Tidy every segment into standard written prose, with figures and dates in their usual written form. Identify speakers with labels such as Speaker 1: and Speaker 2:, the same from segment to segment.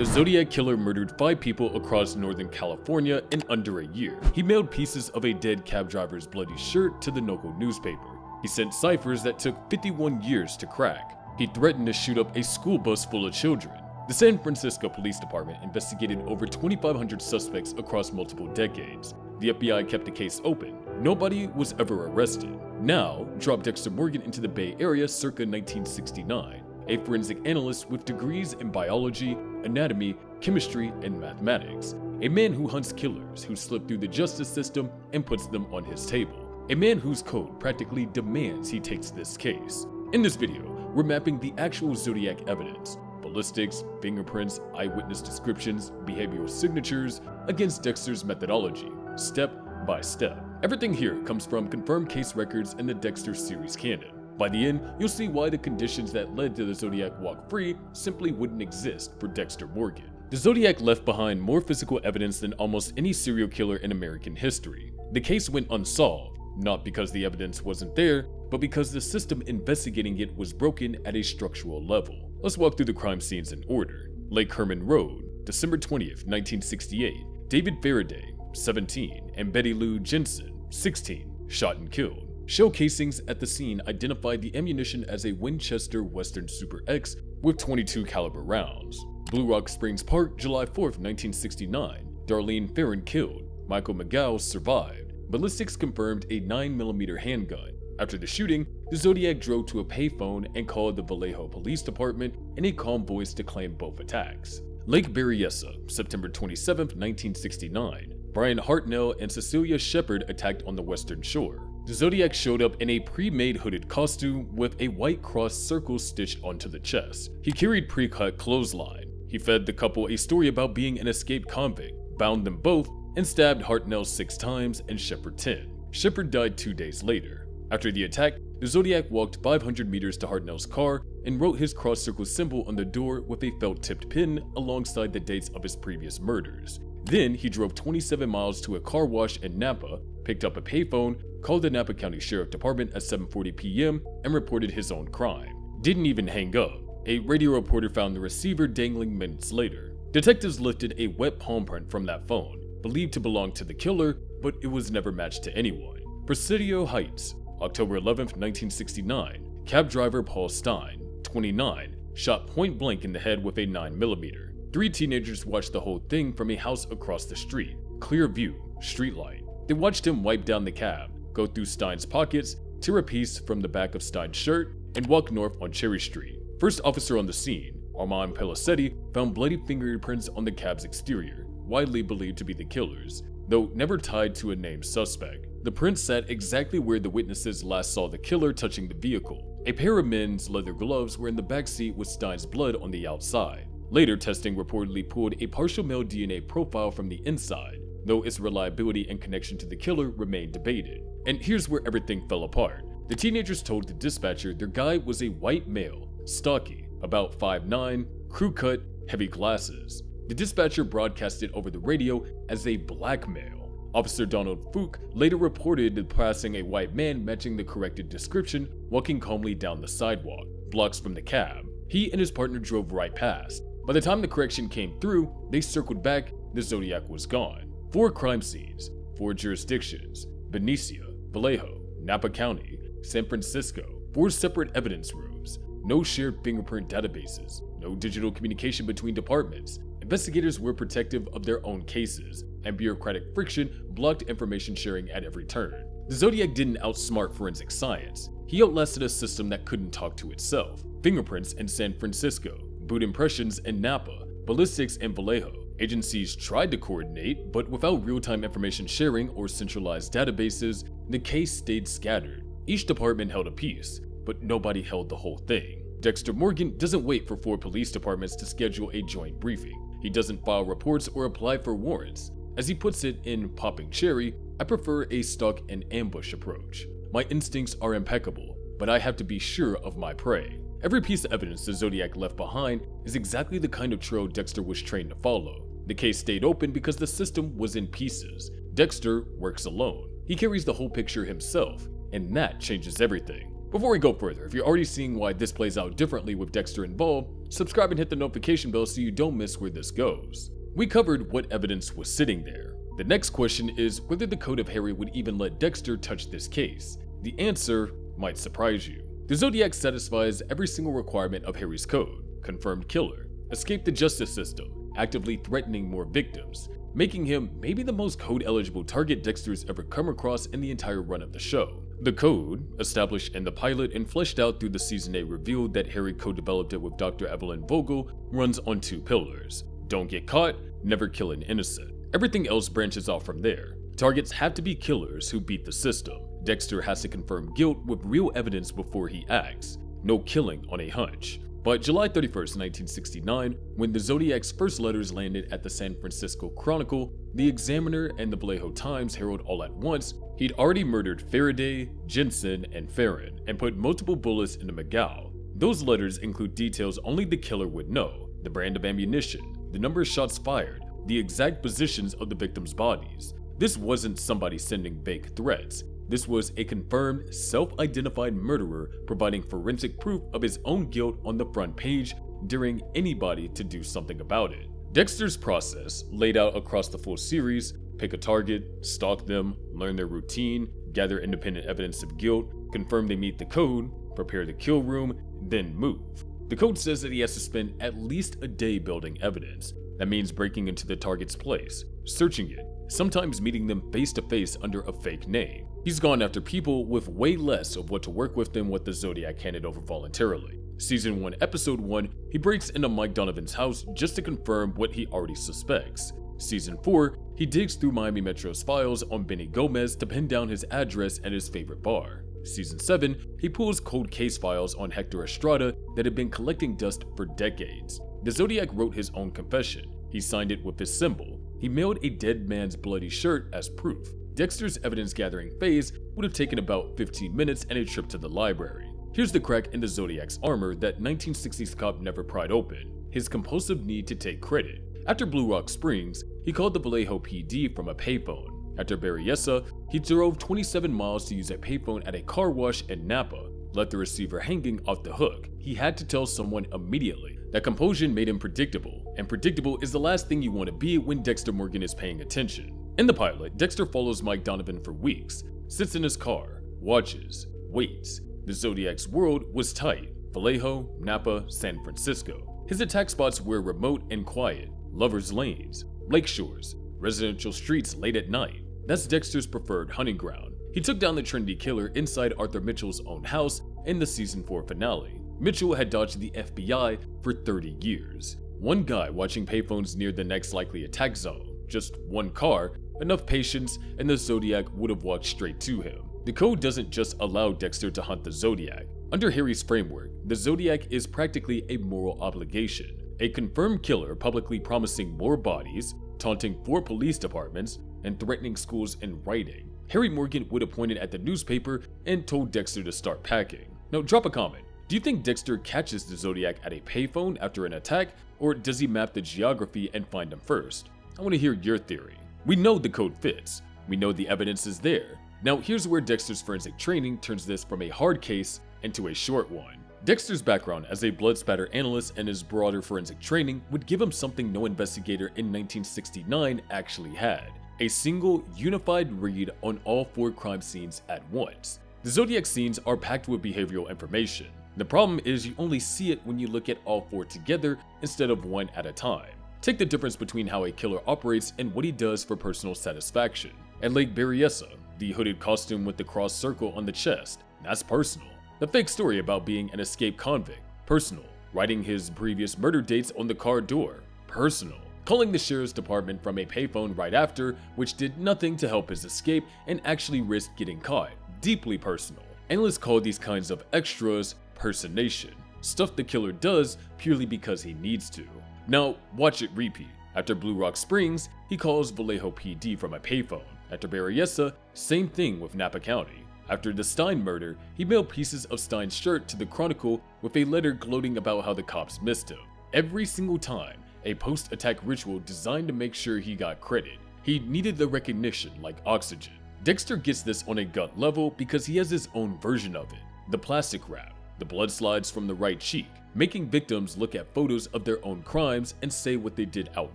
Speaker 1: The Zodiac killer murdered 5 people across Northern California in under a year. He mailed pieces of a dead cab driver's bloody shirt to the local newspaper. He sent ciphers that took 51 years to crack. He threatened to shoot up a school bus full of children. The San Francisco Police Department investigated over 2,500 suspects across multiple decades. The FBI kept the case open. Nobody was ever arrested. Now, drop Dexter Morgan into the Bay Area circa 1969, a forensic analyst with degrees in biology, anatomy, chemistry, and mathematics. A man who hunts killers who slip through the justice system and puts them on his table. A man whose code practically demands he takes this case. In this video, we're mapping the actual Zodiac evidence, ballistics, fingerprints, eyewitness descriptions, behavioral signatures, against Dexter's methodology, step by step. Everything here comes from confirmed case records in the Dexter series canon. By the end, you'll see why the conditions that led to the Zodiac walk free simply wouldn't exist for Dexter Morgan. The Zodiac left behind more physical evidence than almost any serial killer in American history. The case went unsolved, not because the evidence wasn't there, but because the system investigating it was broken at a structural level. Let's walk through the crime scenes in order. Lake Herman Road, December 20th, 1968. David Faraday, 17, and Betty Lou Jensen, 16, shot and killed. Shell casings at the scene identified the ammunition as a Winchester Western Super X with .22 caliber rounds. Blue Rock Springs Park, July 4th, 1969. Darlene Farron killed. Michael McGow survived. Ballistics confirmed a 9mm handgun. After the shooting, the Zodiac drove to a payphone and called the Vallejo Police Department in a calm voice to claim both attacks. Lake Berryessa, September 27, 1969. Brian Hartnell and Cecilia Shepard attacked on the western shore. The Zodiac showed up in a pre-made hooded costume with a white cross circle stitched onto the chest. He carried pre-cut clothesline. He fed the couple a story about being an escaped convict, bound them both, and stabbed Hartnell 6 times and Shepard 10. Shepard died 2 days later. After the attack, the Zodiac walked 500 meters to Hartnell's car and wrote his cross-circle symbol on the door with a felt-tipped pen alongside the dates of his previous murders. Then he drove 27 miles to a car wash in Napa, picked up a payphone, called the Napa County Sheriff Department at 7:40 p.m. and reported his own crime. Didn't even hang up. A radio reporter found the receiver dangling minutes later. Detectives lifted a wet palm print from that phone, believed to belong to the killer, but it was never matched to anyone. Presidio Heights, October 11, 1969. Cab driver Paul Stein, 29, shot point blank in the head with a 9mm. 3 teenagers watched the whole thing from a house across the street. Clear view, streetlight. They watched him wipe down the cab, go through Stein's pockets, tear a piece from the back of Stein's shirt, and walk north on Cherry Street. First officer on the scene, Armand Pellicetti, found bloody fingerprints on the cab's exterior, widely believed to be the killer's, though never tied to a named suspect. The prints sat exactly where the witnesses last saw the killer touching the vehicle. A pair of men's leather gloves were in the backseat with Stein's blood on the outside. Later testing reportedly pulled a partial male DNA profile from the inside, though its reliability and connection to the killer remained debated. And here's where everything fell apart. The teenagers told the dispatcher their guy was a white male, stocky, about 5'9", crew cut, heavy glasses. The dispatcher broadcasted over the radio as a black male. Officer Donald Fook later reported passing a white man matching the corrected description, walking calmly down the sidewalk, blocks from the cab. He and his partner drove right past. By the time the correction came through, they circled back, the Zodiac was gone. 4 crime scenes, 4 jurisdictions, Benicia, Vallejo, Napa County, San Francisco, 4 separate evidence rooms, no shared fingerprint databases, no digital communication between departments. Investigators were protective of their own cases, and bureaucratic friction blocked information sharing at every turn. The Zodiac didn't outsmart forensic science. He outlasted a system that couldn't talk to itself. Fingerprints in San Francisco, boot impressions in Napa, ballistics in Vallejo. Agencies tried to coordinate, but without real-time information sharing or centralized databases, the case stayed scattered. Each department held a piece, but nobody held the whole thing. Dexter Morgan doesn't wait for 4 police departments to schedule a joint briefing. He doesn't file reports or apply for warrants. As he puts it in Popping Cherry, I prefer a stalk and ambush approach. My instincts are impeccable, but I have to be sure of my prey. Every piece of evidence the Zodiac left behind is exactly the kind of trail Dexter was trained to follow. The case stayed open because the system was in pieces. Dexter works alone. He carries the whole picture himself, and that changes everything. Before we go further, if you're already seeing why this plays out differently with Dexter involved, subscribe and hit the notification bell so you don't miss where this goes. We covered what evidence was sitting there. The next question is whether the code of Harry would even let Dexter touch this case. The answer might surprise you. The Zodiac satisfies every single requirement of Harry's code: confirmed killer, escaped the justice system, actively threatening more victims, making him maybe the most code-eligible target Dexter's ever come across in the entire run of the show. The code, established in the pilot and fleshed out through the Season 8 reveal that Harry co-developed it with Dr. Evelyn Vogel, runs on two pillars: don't get caught, never kill an innocent. Everything else branches off from there. Targets have to be killers who beat the system. Dexter has to confirm guilt with real evidence before he acts. No killing on a hunch. By July 31st, 1969, when the Zodiac's first letters landed at the San Francisco Chronicle, the Examiner, and the Vallejo Times Herald all at once, he'd already murdered Faraday, Jensen, and Farron, and put multiple bullets into McGow. Those letters include details only the killer would know: the brand of ammunition, the number of shots fired, the exact positions of the victims' bodies. This wasn't somebody sending vague threats. This was a confirmed, self-identified murderer providing forensic proof of his own guilt on the front page, daring anybody to do something about it. Dexter's process, laid out across the full series: pick a target, stalk them, learn their routine, gather independent evidence of guilt, confirm they meet the code, prepare the kill room, then move. The code says that he has to spend at least a day building evidence. That means breaking into the target's place, searching it, sometimes meeting them face to face under a fake name. He's gone after people with way less of what to work with than what the Zodiac handed over voluntarily. Season 1, Episode 1, he breaks into Mike Donovan's house just to confirm what he already suspects. Season 4, he digs through Miami Metro's files on Benny Gomez to pin down his address and his favorite bar. Season 7, he pulls cold case files on Hector Estrada that had been collecting dust for decades. The Zodiac wrote his own confession. He signed it with his symbol. He mailed a dead man's bloody shirt as proof. Dexter's evidence-gathering phase would have taken about 15 minutes and a trip to the library. Here's the crack in the Zodiac's armor that 1960s cop never pried open: his compulsive need to take credit. After Blue Rock Springs, he called the Vallejo PD from a payphone. After Berryessa, he drove 27 miles to use a payphone at a car wash in Napa, let the receiver hanging off the hook. He had to tell someone immediately. That composure made him predictable, and predictable is the last thing you want to be when Dexter Morgan is paying attention. In the pilot, Dexter follows Mike Donovan for weeks, sits in his car, watches, waits. The Zodiac's world was tight: Vallejo, Napa, San Francisco. His attack spots were remote and quiet: lovers' lanes, lake shores, residential streets late at night. That's Dexter's preferred hunting ground. He took down the Trinity Killer inside Arthur Mitchell's own house in the Season 4 finale. Mitchell had dodged the FBI for 30 years. One guy watching payphones near the next likely attack zone. Just one car, enough patience, and the Zodiac would have walked straight to him. The code doesn't just allow Dexter to hunt the Zodiac. Under Harry's framework, the Zodiac is practically a moral obligation. A confirmed killer publicly promising more bodies, taunting 4 police departments, and threatening schools in writing. Harry Morgan would have pointed at the newspaper and told Dexter to start packing. Now drop a comment. Do you think Dexter catches the Zodiac at a payphone after an attack, or does he map the geography and find him first? I want to hear your theory. We know the code fits. We know the evidence is there. Now here's where Dexter's forensic training turns this from a hard case into a short one. Dexter's background as a blood spatter analyst and his broader forensic training would give him something no investigator in 1969 actually had: a single, unified read on all 4 crime scenes at once. The Zodiac scenes are packed with behavioral information. The problem is you only see it when you look at all 4 together instead of one at a time. Take the difference between how a killer operates and what he does for personal satisfaction. At Lake Berryessa, the hooded costume with the cross circle on the chest, that's personal. The fake story about being an escaped convict, personal. Writing his previous murder dates on the car door, personal. Calling the sheriff's department from a payphone right after, which did nothing to help his escape and actually risked getting caught, deeply personal. Analysts call these kinds of extras personation, stuff the killer does purely because he needs to. Now, watch it repeat. After Blue Rock Springs, he calls Vallejo PD from a payphone. After Berryessa, same thing with Napa County. After the Stein murder, he mailed pieces of Stein's shirt to the Chronicle with a letter gloating about how the cops missed him. Every single time, a post-attack ritual designed to make sure he got credit. He needed the recognition like oxygen. Dexter gets this on a gut level because he has his own version of it. the plastic wrap, the blood slides from the right cheek, making victims look at photos of their own crimes and say what they did out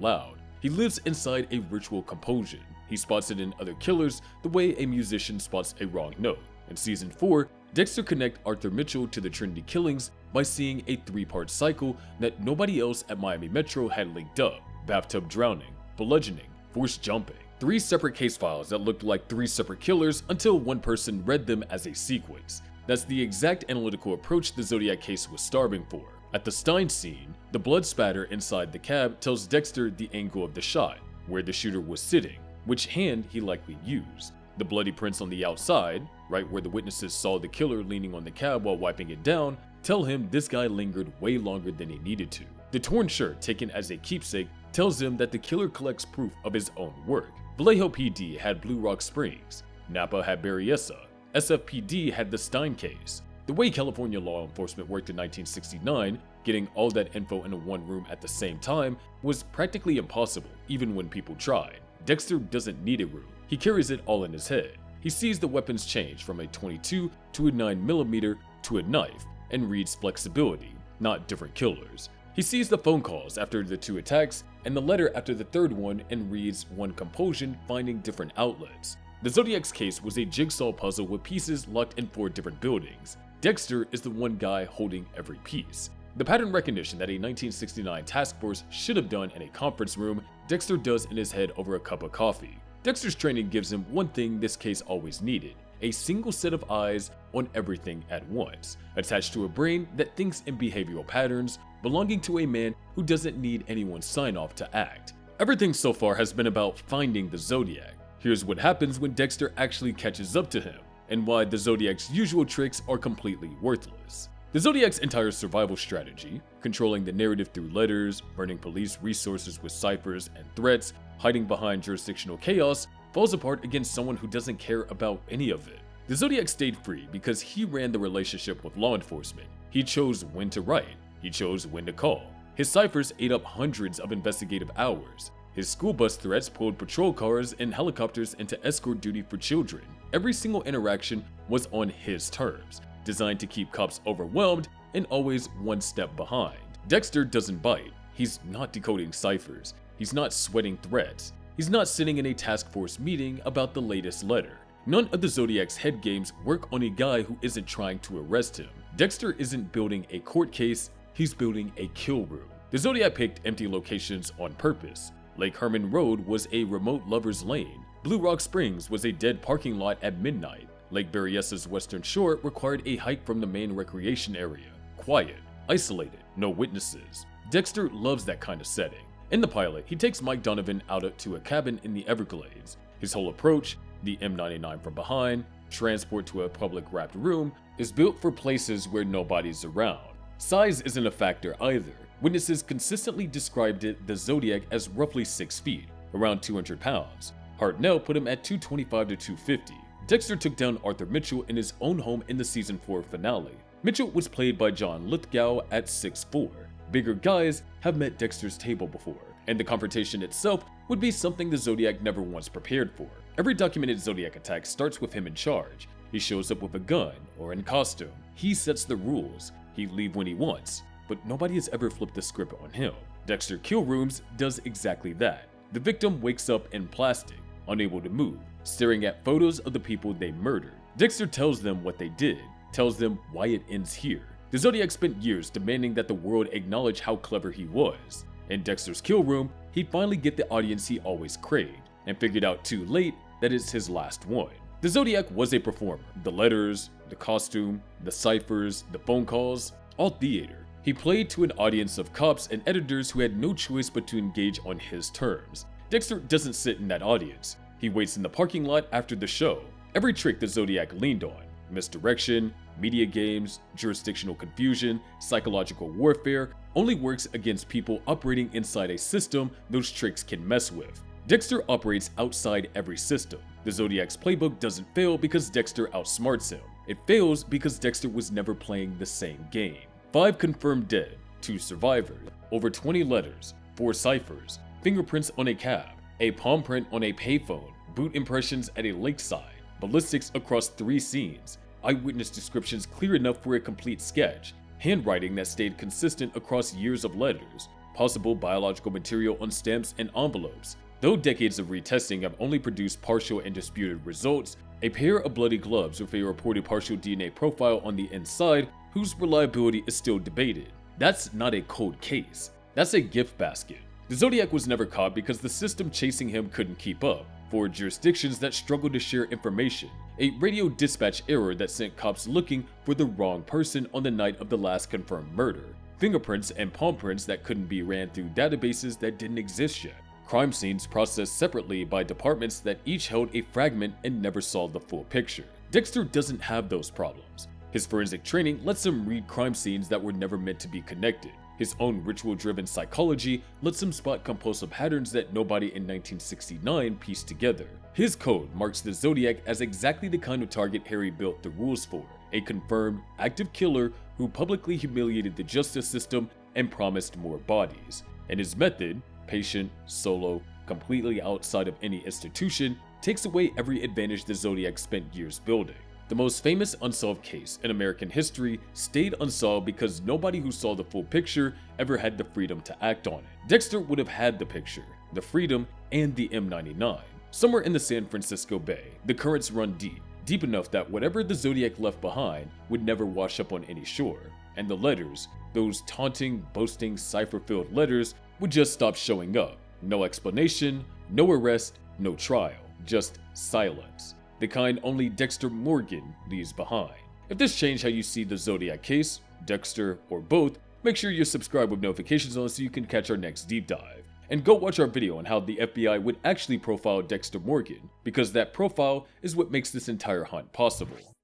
Speaker 1: loud. He lives inside a ritual compulsion. He spots it in other killers the way a musician spots a wrong note. In Season 4, Dexter connects Arthur Mitchell to the Trinity killings by seeing a 3-part cycle that nobody else at Miami Metro had linked up: bathtub drowning, bludgeoning, forced jumping. 3 separate case files that looked like 3 separate killers until one person read them as a sequence. That's the exact analytical approach the Zodiac case was starving for. At the Stein scene, the blood spatter inside the cab tells Dexter the angle of the shot, where the shooter was sitting, which hand he likely used. The bloody prints on the outside, right where the witnesses saw the killer leaning on the cab while wiping it down, tell him this guy lingered way longer than he needed to. The torn shirt taken as a keepsake tells him that the killer collects proof of his own work. Vallejo PD had Blue Rock Springs, Napa had Berryessa, SFPD had the Stein case. The way California law enforcement worked in 1969, getting all that info into one room at the same time was practically impossible, even when people tried. Dexter doesn't need a room. He carries it all in his head. He sees the weapons change from a 22 to a 9mm to a knife and reads flexibility, not different killers. He sees the phone calls after the 2 attacks and the letter after the 3rd one and reads one compulsion finding different outlets. The Zodiac's case was a jigsaw puzzle with pieces locked in 4 different buildings. Dexter is the one guy holding every piece. The pattern recognition that a 1969 task force should have done in a conference room, Dexter does in his head over a cup of coffee. Dexter's training gives him one thing this case always needed: a single set of eyes on everything at once, attached to a brain that thinks in behavioral patterns, belonging to a man who doesn't need anyone's sign-off to act. Everything so far has been about finding the Zodiac. Here's what happens when Dexter actually catches up to him, and why the Zodiac's usual tricks are completely worthless. The Zodiac's entire survival strategy, controlling the narrative through letters, burning police resources with ciphers and threats, hiding behind jurisdictional chaos, falls apart against someone who doesn't care about any of it. The Zodiac stayed free because he ran the relationship with law enforcement. He chose when to write. He chose when to call. His ciphers ate up hundreds of investigative hours. His school bus threats pulled patrol cars and helicopters into escort duty for children. Every single interaction was on his terms, designed to keep cops overwhelmed and always one step behind. Dexter doesn't bite. He's not decoding ciphers. He's not sweating threats. He's not sitting in a task force meeting about the latest letter. None of the Zodiac's head games work on a guy who isn't trying to arrest him. Dexter isn't building a court case, he's building a kill room. The Zodiac picked empty locations on purpose. Lake Herman Road was a remote lover's lane. Blue Rock Springs was a dead parking lot at midnight. Lake Berryessa's western shore required a hike from the main recreation area. Quiet, isolated, no witnesses. Dexter loves that kind of setting. In the pilot, he takes Mike Donovan out to a cabin in the Everglades. His whole approach, the M99 from behind, transport to a public wrapped room, is built for places where nobody's around. Size isn't a factor either. Witnesses consistently described the Zodiac as roughly 6 feet, around 200 pounds. Hartnell put him at 225 to 250. Dexter took down Arthur Mitchell in his own home in the Season 4 finale. Mitchell was played by John Lithgow at 6'4". Bigger guys have met Dexter's table before, and the confrontation itself would be something the Zodiac never once prepared for. Every documented Zodiac attack starts with him in charge. He shows up with a gun or in costume. He sets the rules. He'd leave when he wants, but nobody has ever flipped the script on him. Dexter Kill Rooms does exactly that. The victim wakes up in plastic, unable to move, staring at photos of the people they murdered. Dexter tells them what they did, tells them why it ends here. The Zodiac spent years demanding that the world acknowledge how clever he was. In Dexter's Kill Room, he'd finally get the audience he always craved, and figured out too late that it's his last one. The Zodiac was a performer. The letters, the costume, the ciphers, the phone calls, all theater. He played to an audience of cops and editors who had no choice but to engage on his terms. Dexter doesn't sit in that audience. He waits in the parking lot after the show. Every trick the Zodiac leaned on, misdirection, media games, jurisdictional confusion, psychological warfare, only works against people operating inside a system those tricks can mess with. Dexter operates outside every system. The Zodiac's playbook doesn't fail because Dexter outsmarts him. It fails because Dexter was never playing the same game. 5 confirmed dead, 2 survivors, over 20 letters, 4 ciphers, fingerprints on a cab, a palm print on a payphone, boot impressions at a lakeside, ballistics across 3 scenes. eyewitness descriptions clear enough for a complete sketch, handwriting that stayed consistent across years of letters, possible biological material on stamps and envelopes. Though decades of retesting have only produced partial and disputed results, a pair of bloody gloves with a reported partial DNA profile on the inside whose reliability is still debated. That's not a cold case. That's a gift basket. The Zodiac was never caught because the system chasing him couldn't keep up. For jurisdictions that struggled to share information, a radio dispatch error that sent cops looking for the wrong person on the night of the last confirmed murder, fingerprints and palm prints that couldn't be ran through databases that didn't exist yet, crime scenes processed separately by departments that each held a fragment and never saw the full picture. Dexter doesn't have those problems. His forensic training lets him read crime scenes that were never meant to be connected. His own ritual-driven psychology lets him spot compulsive patterns that nobody in 1969 pieced together. His code marks the Zodiac as exactly the kind of target Harry built the rules for, a confirmed, active killer who publicly humiliated the justice system and promised more bodies. And his method, patient, solo, completely outside of any institution, takes away every advantage the Zodiac spent years building. The most famous unsolved case in American history stayed unsolved because nobody who saw the full picture ever had the freedom to act on it. Dexter would have had the picture, the freedom, and the M99. Somewhere in the San Francisco Bay, the currents run deep enough that whatever the Zodiac left behind would never wash up on any shore. And the letters, those taunting, boasting, cipher-filled letters, would just stop showing up. No explanation, no arrest, no trial, just silence. The kind only Dexter Morgan leaves behind. If this changed how you see the Zodiac case, Dexter, or both, make sure you subscribe with notifications on so you can catch our next deep dive. And go watch our video on how the FBI would actually profile Dexter Morgan, because that profile is what makes this entire hunt possible.